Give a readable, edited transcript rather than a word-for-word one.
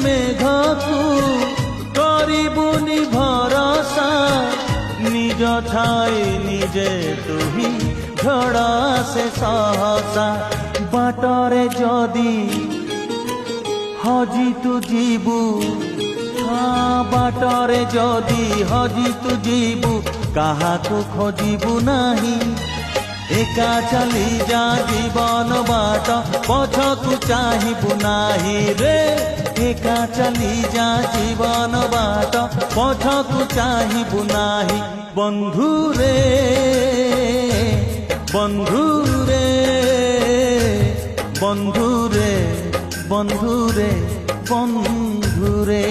মেঘকু কৰিবুনি ভৰসা নিজ ঠাই নিজে তুহি ঝড় সে সহসা বাটরে যদি হজি তু ଯିବୁ ବାଟରେ ଯଦି ହଜି ତୁ ଯିବୁ କାହାକୁ ଖୋଜିବୁ ନାହିଁ ଏକା ଚାଲି ଯା ଜୀବନ ବାଟ ପଛକୁ ଚାହିଁବୁ ନାହିଁ ରେ ଏକା ଚାଲି ଯା ଜୀବନ ବାଟ ପଛକୁ ଚାହିଁବୁ ନାହିଁ ବନ୍ଧୁରେ ବନ୍ଧୁରେ ବନ୍ଧୁରେ ବନ୍ଧୁରେ ବନ୍ଧୁରେ